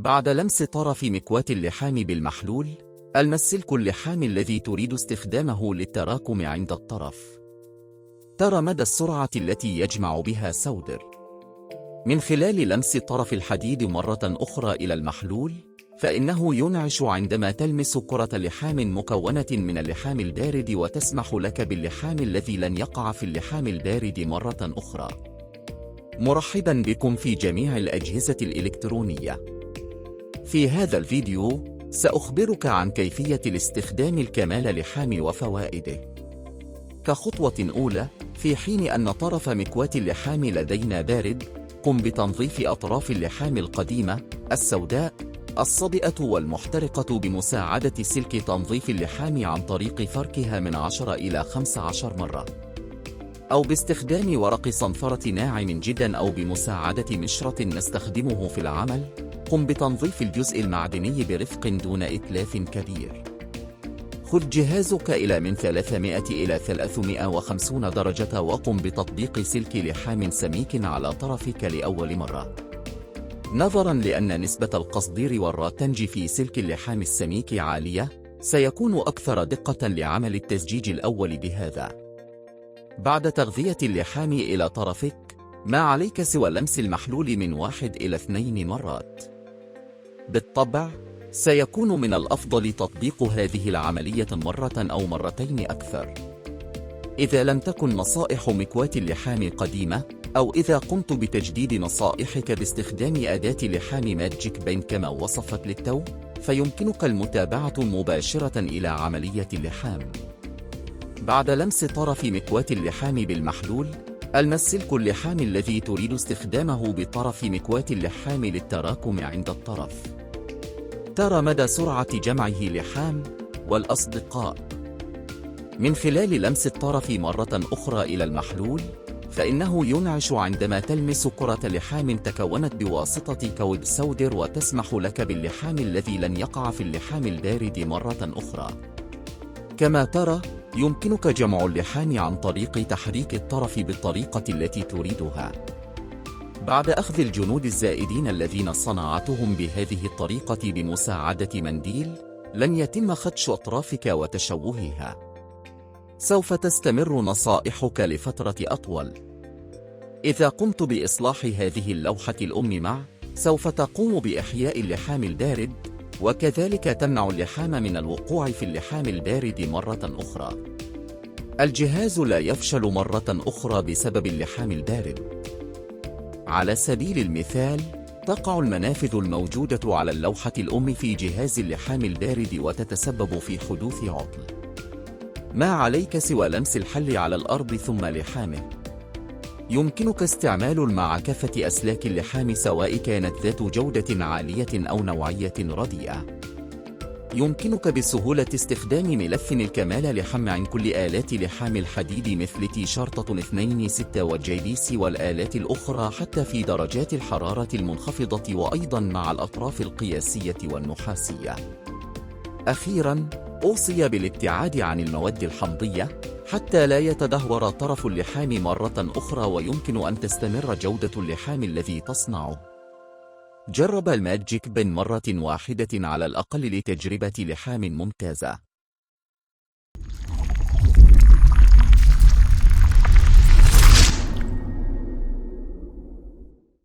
بعد لمس طرف مكواة اللحام بالمحلول، المس سلك اللحام الذي تريد استخدامه للتراكم عند الطرف. ترى مدى السرعة التي يجمع بها سودر. من خلال لمس طرف الحديد مرة أخرى إلى المحلول، فإنه ينعش عندما تلمس كرة لحام مكونة من اللحام البارد وتسمح لك باللحام الذي لن يقع في اللحام البارد مرة أخرى. مرحبا بكم في جميع الأجهزة الإلكترونية. في هذا الفيديو سأخبرك عن كيفية الاستخدام الكمال لحام وفوائده. كخطوة أولى، في حين أن طرف مكواة اللحام لدينا بارد، قم بتنظيف أطراف اللحام القديمة السوداء الصدئة والمحترقة بمساعدة سلك تنظيف اللحام عن طريق فركها من 10 إلى 15 مرة، أو باستخدام ورق صنفرة ناعم جدا، أو بمساعدة مشرط نستخدمه في العمل. قم بتنظيف الجزء المعدني برفق دون إتلاف كبير. خذ جهازك إلى من 300 إلى 350 درجة وقم بتطبيق سلك لحام سميك على طرفك لأول مرة. نظراً لأن نسبة القصدير والراتنج في سلك اللحام السميك عالية، سيكون أكثر دقة لعمل التزجيج الأول بهذا. بعد تغذية اللحام إلى طرفك، ما عليك سوى لمس المحلول من 1 إلى 2 مرات. بالطبع، سيكون من الأفضل تطبيق هذه العملية مرة أو مرتين أكثر. إذا لم تكن نصائح مكواة اللحام قديمة، أو إذا قمت بتجديد نصائحك باستخدام أداة لحام ماجيك بين كما وصفت للتو، فيمكنك المتابعة مباشرة إلى عملية اللحام. بعد لمس طرف مكواة اللحام بالمحلول، المس سلك اللحام الذي تريد استخدامه بطرف مكواة اللحام للتراكم عند الطرف. ترى مدى سرعة جمعه لحام. والأصدقاء، من خلال لمس الطرف مرة أخرى إلى المحلول، فإنه ينعش عندما تلمس كرة لحام تكونت بواسطة كوب سودر وتسمح لك باللحام الذي لن يقع في اللحام البارد مرة أخرى. كما ترى، يمكنك جمع اللحام عن طريق تحريك الطرف بالطريقة التي تريدها. بعد أخذ الجنود الزائدين الذين صنعتهم بهذه الطريقة بمساعدة منديل، لن يتم خدش أطرافك وتشوهها. سوف تستمر نصائحك لفترة أطول. إذا قمت بإصلاح هذه اللوحة الأم سوف تقوم بإحياء اللحام البارد، وكذلك تمنع اللحام من الوقوع في اللحام البارد مرة أخرى. الجهاز لا يفشل مرة أخرى بسبب اللحام البارد. على سبيل المثال، تقع المنافذ الموجودة على اللوحة الأم في جهاز اللحام البارد وتتسبب في حدوث عطل. ما عليك سوى لمس الحل على الأرض ثم لحامه. يمكنك استعمال المعكفة أسلاك اللحام سواء كانت ذات جودة عالية أو نوعية رديئة. يمكنك بسهولة استخدام ملف الكمال لحم عن كل آلات لحام الحديد مثل تي-شرطة 2.6 والJDC والآلات الأخرى حتى في درجات الحرارة المنخفضة، وأيضا مع الأطراف القياسية والنحاسية. أخيرا، أوصي بالابتعاد عن المواد الحمضية حتى لا يتدهور طرف اللحام مرة أخرى ويمكن أن تستمر جودة اللحام الذي تصنعه. جرب الماجيك بن مرة واحدة على الأقل لتجربة لحام ممتازة.